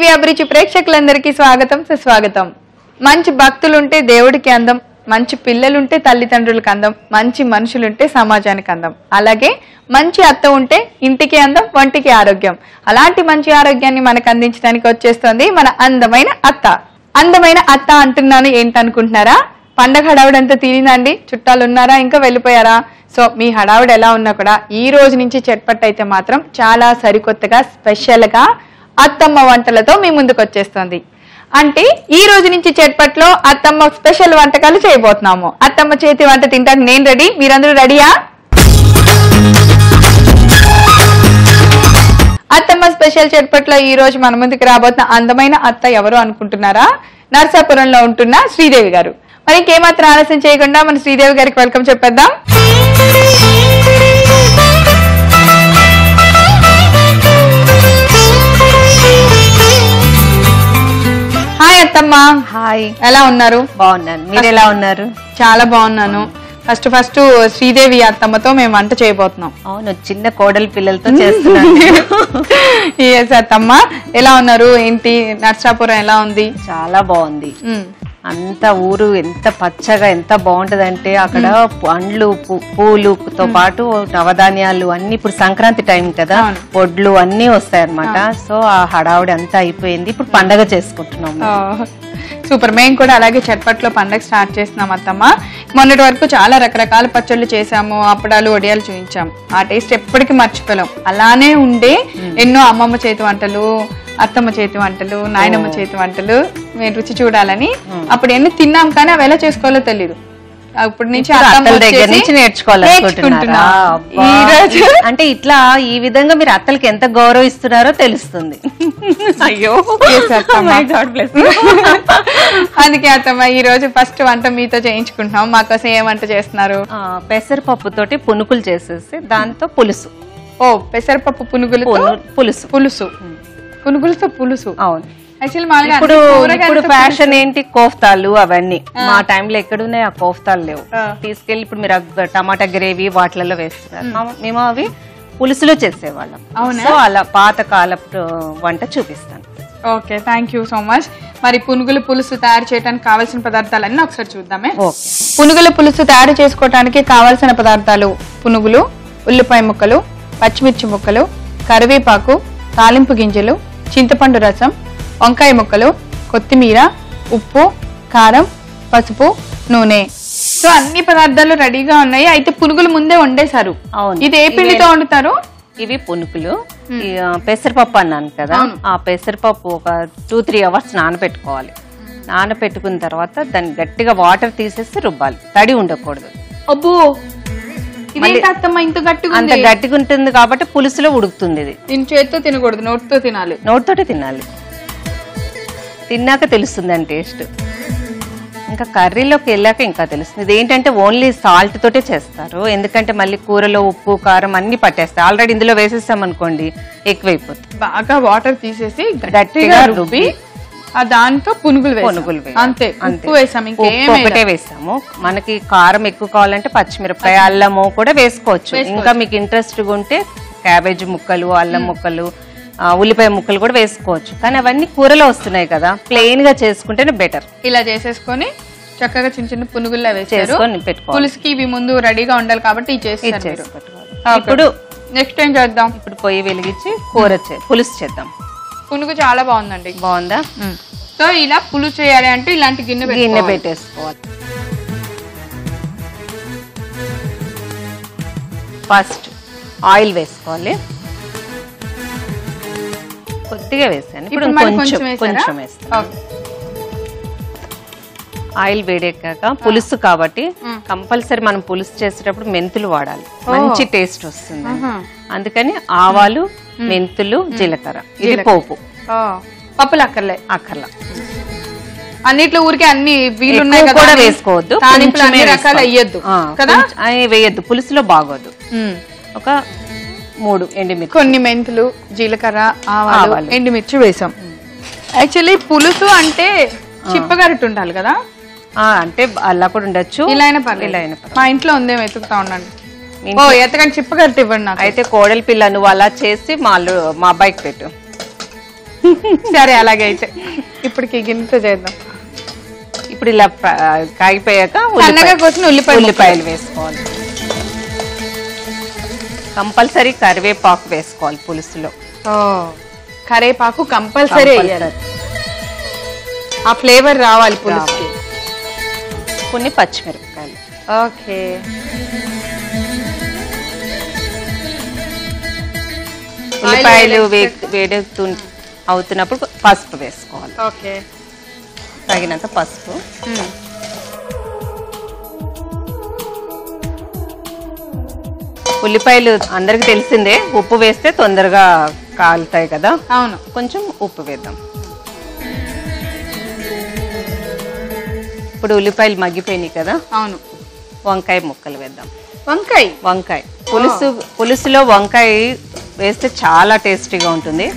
TV అభిరుచి ప్రేక్షకులందరికీ స్వాగతం సుస్వాగతం. మంచి భక్తులుంటే దేవుడికి అందం, మంచి పిల్లలుంటే తల్లిదండ్రులకు అందం, మంచి మనుషులుంటే సమాజానికి అందం. అలాగే మంచి అత్త ఉంటే ఇంటికి అందం, వంటికి ఆరోగ్యం. అలాంటి మంచి ఆరోగ్యాన్ని మనకు అందించడానికి వచ్చేస్తుంది మన అందమైన అత్త. అందమైన అత్త అంటున్నాను ఏంటనుకుంటున్నారా? పండగ హడావుడంతా తీరిందండి? చుట్టాలు ఉన్నారా, ఇంకా వెళ్ళిపోయారా? సో మీ హడావుడు ఎలా ఉన్నా కూడా ఈ రోజు నుంచి చట్పట్ అయితే మాత్రం చాలా సరికొత్తగా స్పెషల్గా అత్తమ్మ వంటలతో మీ ముందుకు వచ్చేస్తుంది. అంటే ఈ రోజు నుంచి చట్పట్లో అత్తమ్మ స్పెషల్ వంటకాలు చేయబోతున్నాము. అత్తమ్మ చేతి వంట తింటానికి నేను రెడీ, మీరందరూ రెడీయా? అత్తమ్మ స్పెషల్ చట్పట్లో ఈ రోజు మన ముందుకు రాబోతున్న అందమైన అత్త ఎవరు అనుకుంటున్నారా? నర్సాపురంలో ఉంటున్న శ్రీదేవి గారు. మరి ఇంకేమాత్రం ఆలస్యం చేయకుండా మన శ్రీదేవి గారికి వెల్కమ్ చెప్పేద్దాం. హాయ్ అత్తమ్మ. హాయ్, ఎలా ఉన్నారు? బాగున్నాను. మీరు ఎలా ఉన్నారు? చాలా బాగున్నాను. ఫస్ట్ శ్రీదేవి అత్తమ్మతో మేము వంట చేయబోతున్నాం. అవును, చిన్న కోడలి పిల్లలతో చేస్తున్నాను. అత్తమ్మ ఎలా ఉన్నారు? ఏంటి నర్సాపురం ఎలా ఉంది? చాలా బాగుంది. అంత ఊరు ఎంత పచ్చగా ఎంత బాగుంటదంటే అక్కడ పండ్లు పూలుతో పాటు నవధాన్యాలు అన్ని, ఇప్పుడు సంక్రాంతి టైం కదా, పొడ్లు అన్ని వస్తాయన్నమాట. సో ఆ హడావుడి అంతా అయిపోయింది. ఇప్పుడు పండగ చేసుకుంటున్నాము. సూపర్. మేము కూడా అలాగే చట్పట్లో పండగ స్టార్ట్ చేస్తున్నాం అత్తమ్మ. మొన్నటి వరకు చాలా రకరకాల పచ్చళ్ళు చేసాము, అప్పడాలు వడియాలు చూపించాము. ఆ టేస్ట్ ఎప్పటికీ మర్చిపోలేం. అలానే ఉండే ఎన్నో అమ్మమ్మ చేతి వంటలు, అత్తమ్మ చేతి వంటలు, నాయనమ్మ చేతి వంటలు మీరు రుచి చూడాలని అప్పుడు ఎన్ని తిన్నాం, కానీ అవి ఎలా చేసుకోవాలో తెలీదు. అప్పటి నుంచి అత్తల దగ్గర నుంచి నేర్చుకోవాలనుకుంటున్నారా? అంటే ఇట్లా ఈ విధంగా మీరు అత్తలకి ఎంత గౌరవం ఇస్తున్నారో తెలుస్తుంది. అయ్యో అందుకే అత్తమ్మ ఈ రోజు ఫస్ట్ వంట మీతో చేయించుకుంటున్నాం. మాకోసం ఏ వంట చేస్తున్నారు? పెసరపప్పు తోటి పునుకులు చేసేసి దాంతో పులుసు. ఓ, పెసరపప్పు పునుగులు పులుసు. పునుగులతో పులుసు. అవును. ఇప్పుడు ఫ్యాషన్ ఏంటి, కోఫ్తాలు అవన్నీ. మా టైంలో ఎక్కడున్నాయి ఆ కోఫ్తాలు లేవు. తీసుకెళ్లి ఇప్పుడు మీరు టమాటా గ్రేవీ వాటిలలో వేస్తున్నారు. మేము అవి పులుసులో చేసేవాళ్ళం. సో అలా పాతకాల వంట చూపిస్తాను. Okay, thank you so much. మరి పునుగుల పులుసు తయారు చేయడానికి కావాల్సిన పదార్థాలన్నీ ఒకసారి చూద్దామే. పునుగుల పులుసు తయారు చేసుకోవడానికి కావాల్సిన పదార్థాలు: పునుగులు, ఉల్లిపాయ ముక్కలు, పచ్చిమిర్చి ముక్కలు, కరివేపాకు, తాలింపు గింజలు, చింతపండు రసం, వంకాయ ముక్కలు, కొత్తిమీర, ఉప్పు, కారం, పసుపు, నూనె. సో అన్ని పదార్థాలు రెడీగా ఉన్నాయి. అయితే పునుగులు ముందే వండేశారు. ఇది ఏ పిండితో వండుతారు? ఇవి పునుకులు. పెసరపప్పు అన్నాను కదా, ఆ పెసరపప్పు ఒక 2-3 అవర్స్ నానబెట్టుకోవాలి. నానబెట్టుకున్న తర్వాత దాన్ని గట్టిగా వాటర్ తీసేసి రుబ్బాలి. తడి ఉండకూడదు. అబ్బో, ఇంత గట్టిగా ఉంటుంది కాబట్టి పులుసులో ఉడుకుతుంది. ఇది దీని చేతితో తినకూడదు, నోటితో తినాలి. నోటితోటే తినాలి. తిన్నాక తెలుస్తుంది అని టేస్ట్. ఇంకా కర్రీలోకి వెళ్ళాక ఇంకా తెలుస్తుంది. ఇది ఏంటంటే ఓన్లీ సాల్ట్ తోటే చేస్తారు. ఎందుకంటే మళ్ళీ కూరలో ఉప్పు కారం అన్ని పట్టేస్తాయి. ఆల్రెడీ ఇందులో వేసేస్తాం అనుకోండి, ఎక్కువైపోతుంది. బాగా వాటర్ తీసేసి గట్టిగా రుబ్బి దాంతో పునుగులు అంతే. ఉప్పు వేసాము, ఒకటే వేసాము. మనకి కారం ఎక్కువ కావాలంటే పచ్చిమిరపకాయ, అల్లము కూడా వేసుకోవచ్చు. ఇంకా మీకు ఇంట్రెస్ట్ ఉంటే క్యాబేజీ ముక్కలు, అల్లం ముక్కలు, ఉల్లిపాయ ముక్కలు కూడా వేసుకోవచ్చు. కానీ అవన్నీ కూరలో వస్తున్నాయి కదా, ప్లెయిన్ గా చేసుకుంటేనే బెటర్. ఇలా చేసేసుకొని చక్కగా చిన్న చిన్న పునుగుల్లా వేసుకొని పెట్టుకోవాలి. పులుసుకి ఇవి ముందు రెడీగా ఉండాలి కాబట్టి ఇప్పుడు నెక్స్ట్ ఏం చేద్దాం? ఇప్పుడు పొయ్యి వెలిగించి పులుసు చేద్దాం. పునుగు చాలా బాగుందండి. బాగుందా? సో ఇలా పులుసు చేయాలి అంటే ఇలాంటి గిన్నె పెట్టేసుకోవాలి. ఫస్ట్ ఆయిల్ వేసుకోవాలి. కొద్దిగా వేసాను, ఇప్పుడు కొంచెం వేస్తాను. ఆయిల్ వేడెక్కాక, పులుసు కాబట్టి కంపల్సరీ మనం పులుసు చేసేటప్పుడు మెంతులు వాడాలి, మంచి టేస్ట్ వస్తుంది. అందుకని ఆవాలు, మెంతులు, జీలకర్ర, ఇది పోపు. పప్పులు అక్కర్లా. అన్నిట్లో ఊరికే అన్ని వీలున్నాయి కూడా వేసుకోవద్దు, వేయద్దు, పులుసులో బాగోదు. ఒక 3 ఎండుమిర్చి, కొన్ని మెంతులు, జీలకర్ర, ఆవాలు, ఎండుమిర్చి వేసాం. యాక్చువల్లీ పులుసు అంటే చిప్పగరిటె ఉండాలి కదా, అంటే అలా కూడా ఉండొచ్చు. ఇలా అయినా పర్లేదు. మా ఇంట్లో ఉందేమో ఎత్తుకుతా ఉండండి. ఎత్తకండి చిప్పగరిటె ఇవ్వండి నాకు. అయితే కోడలి పిల్ల నువ్వు అలా చేసి మా అబ్బాయికి పెట్టు. సరే అలాగే అయితే ఇప్పుడు గిన్నెతో చేద్దాం. ఇప్పుడు ఇలా కాగిపోయాక సన్నగా కోసిన ఉల్లిపాయలు వేసుకోవాలి. కంపల్సరీ కరివేపాకు వేసుకోవాలి పులుసులో. కరివేపాకు కంపల్సరీ, ఆ ఫ్లేవర్ రావాలి పులుసుకి. కొన్ని పచ్చిమిరపకాయలు. ఓకే. ఉల్లిపాయలు వేడెత్తు అవుతున్నప్పుడు పసుపు వేసుకోవాలి. ఓకే. తగినంత పసుపు. ఉల్లిపాయలు అందరికి తెలిసిందే, ఉప్పు వేస్తే తొందరగా కాలుతాయి కదా. అవును. కొంచెం ఉప్పు వేద్దాం. ఇప్పుడు ఉల్లిపాయలు మగ్గిపోయినాయి కదా. అవును. వంకాయ ముక్కలు వేద్దాం. వంకాయ పులుసులో వంకాయ వేస్తే చాలా టేస్టీగా ఉంటుంది.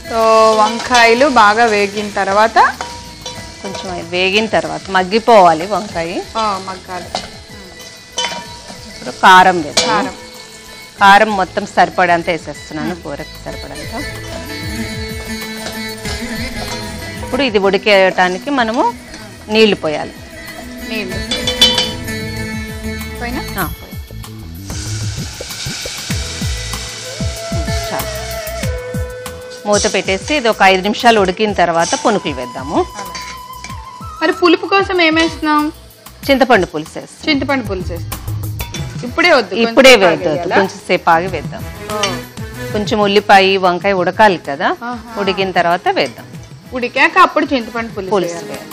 సో వంకాయలు బాగా వేగిన తర్వాత, కొంచెం వేగిన తర్వాత మగ్గిపోవాలి వంకాయ. మగ్గాలి. ఇప్పుడు కారం వేస్తాను. కారం మొత్తం సరిపడంత వేసేస్తున్నాను, కూరకి సరిపడంత. ఇప్పుడు ఇది ఉడికేయటానికి మనము నీళ్లు పోయాలి. నీళ్ళు మూత పెట్టేసి ఇది ఒక 5 నిమిషాలు ఉడికిన తర్వాత పునుకులు వేద్దాము. మరి పులుపు కోసం ఏమేస్తున్నాం? చింతపండు పులుసు వేస్తాం. చింతపండు పులుసు వేస్తాం. ఇప్పుడే వేద్దాం, కొంచెం సేపు ఆగి వేద్దాం. కొంచెం ఉల్లిపాయ వంకాయ ఉడకాలి కదా, ఉడికిన తర్వాత వేద్దాం. ఉడికాక అప్పుడు చింతపండు పులుసు వేయాలి.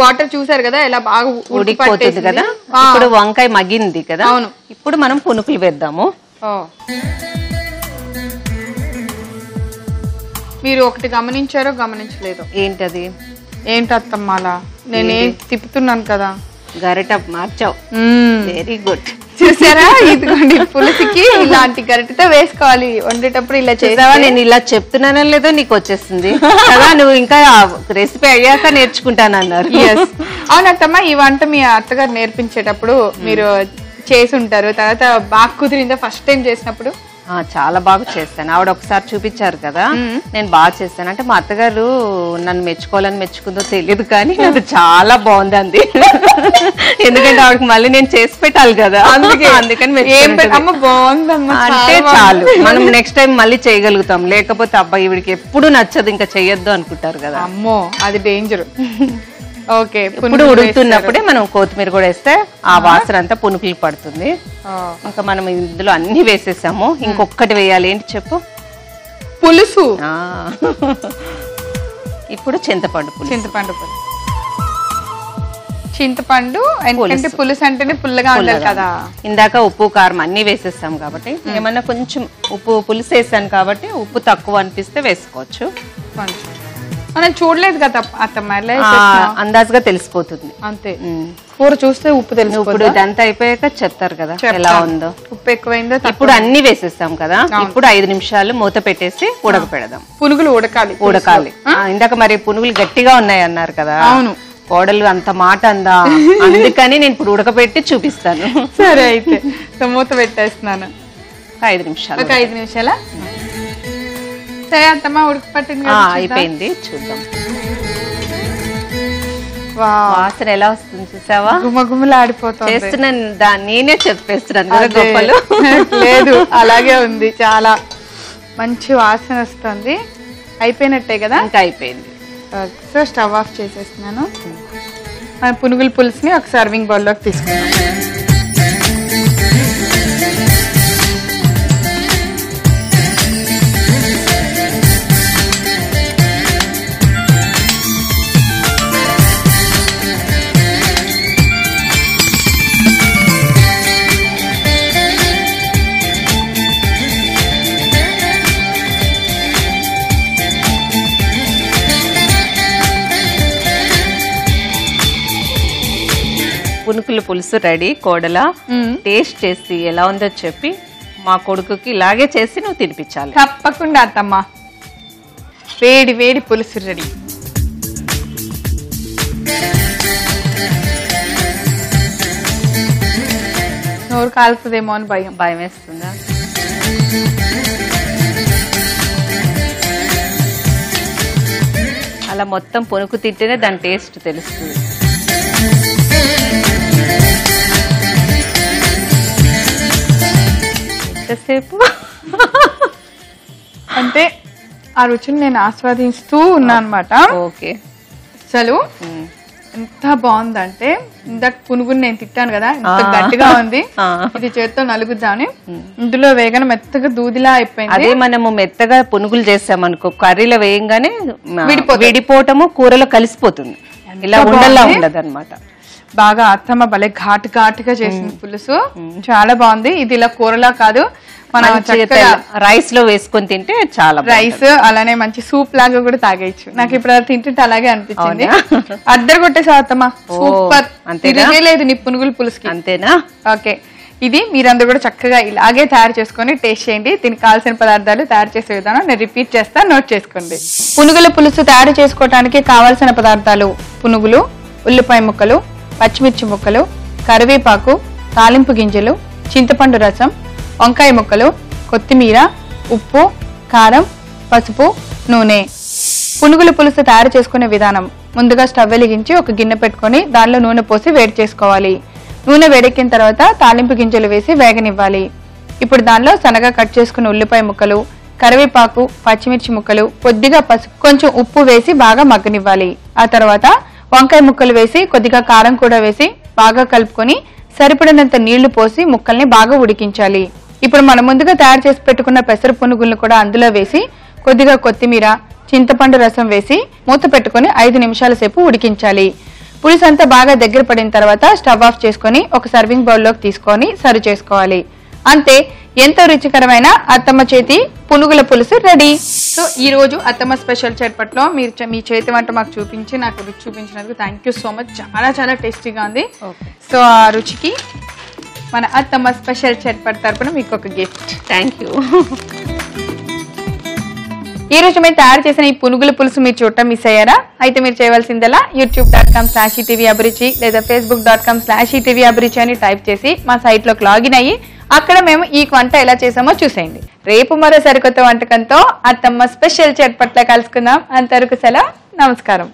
వాటర్ చూసారు కదా ఎలా బాగా ఉడికిపోతుంది కదా. ఇప్పుడు వంకాయ మగ్గింది కదా. అవును. ఇప్పుడు మనం పునుకులు వేద్దాము. మీరు ఒకటి గమనించారో గమనించలేదు? ఏంటది? ఏంటత్తమ్మ అలా నేనేం తిప్పుతున్నాను కదా, గరిట మార్చావు. Very good. చూసారా? ఇదిగోండి పులుసుకి ఇలాంటి గరిటతో వేసుకోవాలి. వండేటప్పుడు ఇలా చేసావా? నేను ఇలా చెప్తున్నానో లేదో నీకు వచ్చేస్తుంది కదా. నువ్వు ఇంకా రెసిపీ అయ్యాక నేర్చుకుంటానన్నారు. అవునత్తమ్మ, ఈ వంట మీ అత్తగారు నేర్పించేటప్పుడు మీరు చేసి ఉంటారు. తర్వాత బాగా కుదిరిందా ఫస్ట్ టైం చేసినప్పుడు? చాలా బాగా చేస్తాను. ఆవిడ ఒకసారి చూపించారు కదా, నేను బాగా చేస్తాను అంటే మా అత్తగారు నన్ను మెచ్చుకోవాలని మెచ్చుకుందో తెలియదు కానీ నాకు చాలా బాగుంది అంది. ఎందుకంటే ఆవిడకి మళ్ళీ నేను చేసి పెట్టాలి కదా, అందుకని బాగుందమ్మా అంటే చాలు. మనం నెక్స్ట్ టైం మళ్ళీ చేయగలుగుతాం. లేకపోతే అబ్బాయి ఈవిడికి ఎప్పుడు నచ్చదు, ఇంకా చెయ్యొద్దు అనుకుంటారు కదా. అమ్మో అది డేంజర్. ఓకే. ఇప్పుడు ఉడుకుతున్నప్పుడే మనం కొత్తిమీర కూడా వేస్తే ఆ వాసన అంతా పునుకులు పడుతుంది. ఇంకా మనం ఇందులో అన్ని వేసేసాము. ఇంకొకటి వేయాలి. ఏంటి చెప్పు? పులుసు. ఇప్పుడు చింతపండు పులుసు. చింతపండు ఎందుకంటే పులుసు అంటేనే పుల్లగా ఉండాలి కదా. ఇందాక ఉప్పు కారం అన్ని వేసేసాం కాబట్టి ఏమన్నా కొంచెం ఉప్పు పులుసు వేసాను కాబట్టి ఉప్పు తక్కువ అనిపిస్తే వేసుకోవచ్చు. మనం చూడలేదు కదా అత్తమ్మ, అందాజుగా తెలిసిపోతుంది అంతే. కూర చూస్తే ఉప్పు తెలుసు. ఇప్పుడు ఇదంతా అయిపోయాక చెప్తారు కదా ఎలా ఉందో. ఉప్పు ఎక్కువైందో. ఇప్పుడు అన్ని వేసేస్తాం కదా. ఇప్పుడు 5 నిమిషాలు మూత పెట్టేసి ఉడకపెడదాం. పునుగులు ఉడకాలి. ఇందాక మరి పునుగులు గట్టిగా ఉన్నాయి అన్నారు కదా. అవును. కోడలు అంత మాట అందా, అందుకని నేను ఇప్పుడు ఉడకబెట్టి చూపిస్తాను. సరే అయితే మూత పెట్టేస్తున్నాను. 5 నిమిషాలు. 5 నిమిషాలా? సరే అత్తమ్మ ఉడక పట్టింది, అయిపోయింది. చూద్దాం వాసన ఎలా వస్తుంది చూసావా? గుమగుమలాడిపోతుంది. చేస్తున్నాను నేనే చెప్పేస్తున్నాను కదా గొప్పలు. లేదు అలాగే ఉంది, చాలా మంచి వాసన వస్తుంది. అయిపోయినట్టే కదా? ఇంకా అయిపోయింది. సో స్టవ్ ఆఫ్ చేసేస్తున్నాను. మన పునుగుల పులుసుని ఒక సర్వింగ్ బౌల్లోకి తీసుకున్నాను. పునుకుల పులుసు రెడీ. కోడల టేస్ట్ చేసి ఎలా ఉందో చెప్పి మా కొడుకుకి ఇలాగే చేసి నువ్వు తినిపించాలి. తప్పకుండా అత్తమ్మ. వేడి వేడి పులుసు రెడీ. నోరు కాలుతుందేమో అని భయం వేస్తుందా? అలా మొత్తం పొనుకు తింటేనే దాని టేస్ట్ తెలుస్తుంది. ఎంతసేపు అంటే ఆ రుచిని నేను ఆస్వాదిస్తూ ఉన్నా అనమాట. ఓకే, అసలు ఎంత బాగుందంటే ఇందాక పునుగుని నేను తిట్టాను కదా, ఎంత గట్టిగా ఉంది. ఇది చేత్తో నలుగుద్దాని, ఇందులో వేగన మెత్తగా దూదిలా అయిపోయింది. అదే మనము మెత్తగా పునుగులు చేసామనుకో, కర్రీలో వేయంగానే విడిపోవటము, కూరలో కలిసిపోతుంది. ఇలా ఉండలా ఉండదు అనమాట. బాగా అత్తమ్మ భలే ఘాటుగా చేసింది పులుసు, చాలా బాగుంది. ఇది ఇలా కూరలా కాదు, మనం రైస్ లో వేసుకొని తింటే చాలా రైస్ అలానే మంచి సూప్ లాగా కూడా తాగేయచ్చు. నాకు ఇప్పుడు తింటుంటే అలాగే అనిపించింది. అద్దరు కొట్టేసా అత్తమ్మ, సూపర్. లేదు నీ పునుగుల పులుసుకి. అంతేనా? ఓకే, ఇది మీరందరూ కూడా చక్కగా ఇలాగే తయారు చేసుకొని టేస్ట్ చేయండి. దీనికి కావాల్సిన పదార్థాలు తయారు చేసే విధానం నేను రిపీట్ చేస్తా, నోట్ చేసుకోండి. పునుగుల పులుసు తయారు చేసుకోవడానికి కావాల్సిన పదార్థాలు: పునుగులు, ఉల్లిపాయ ముక్కలు, పచ్చిమిర్చి ముక్కలు, కరివేపాకు, తాలింపు గింజలు, చింతపండు రసం, వంకాయ ముక్కలు, కొత్తిమీర, ఉప్పు, కారం, పసుపు, నూనె. పునుగుల పులుసు తయారు చేసుకునే విధానం: ముందుగా స్టవ్ వెలిగించి ఒక గిన్నె పెట్టుకొని దానిలో నూనె పోసి వేడి చేసుకోవాలి. నూనె వేడెక్కిన తర్వాత తాలింపు గింజలు వేసి వేగనివ్వాలి. ఇప్పుడు దానిలో సన్నగా కట్ చేసుకున్న ఉల్లిపాయ ముక్కలు, కరివేపాకు, పచ్చిమిర్చి ముక్కలు, కొద్దిగా పసుపు, కొంచెం ఉప్పు వేసి బాగా మగ్గనివ్వాలి. ఆ తర్వాత వంకాయ ముక్కలు వేసి కొద్దిగా కారం కూడా వేసి బాగా కలుపుకొని సరిపడినంత నీళ్లు పోసి ముక్కల్ని బాగా ఉడికించాలి. ఇప్పుడు మనం ముందుగా తయారు చేసి పెట్టుకున్న పెసర పునుగులను కూడా అందులో వేసి కొద్దిగా కొత్తిమీర, చింతపండు రసం వేసి మూత పెట్టుకుని 5 నిమిషాల సేపు ఉడికించాలి. పులుసు అంతా బాగా దగ్గర పడిన తర్వాత స్టవ్ ఆఫ్ చేసుకొని ఒక సర్వింగ్ బౌల్లోకి తీసుకొని సర్వ్ చేసుకోవాలి. అంతే, ఎంతో రుచికరమైన అత్తమ్మ చేతి పునుగుల పులుసు రెడీ. సో ఈ రోజు అత్తమ్మ స్పెషల్ చట్పట్లో మీరు మీ చేతి వంట మాకు చూపించి నాకు రుచి చూపించినందుకు థ్యాంక్ యూ సో మచ్. చాలా టేస్టీగా ఉంది. సో ఆ రుచికి మన అత్తమ్మ స్పెషల్ చట్పట్ తరపున మీకు ఒక గిఫ్ట్. Thank you. ఈ రోజు మేము తయారు చేసిన ఈ పునుగుల పులుసు మీరు చూడటం మిస్ అయ్యారా? అయితే మీరు చేయవలసిందలా youtube.com/ETV అభిరుచి లేదా facebook.com/ETV అభిరుచి అని టైప్ చేసి మా సైట్ లోకి లాగిన్ అయ్యి అక్కడ మేము ఈ వంట ఎలా చేసామో చూసేయండి. రేపు మరో సరికొత్త వంటకంతో అత్తమ్మ స్పెషల్ చట్పట్ల కలుసుకుందాం. అంతవరకు సెలవు, నమస్కారం.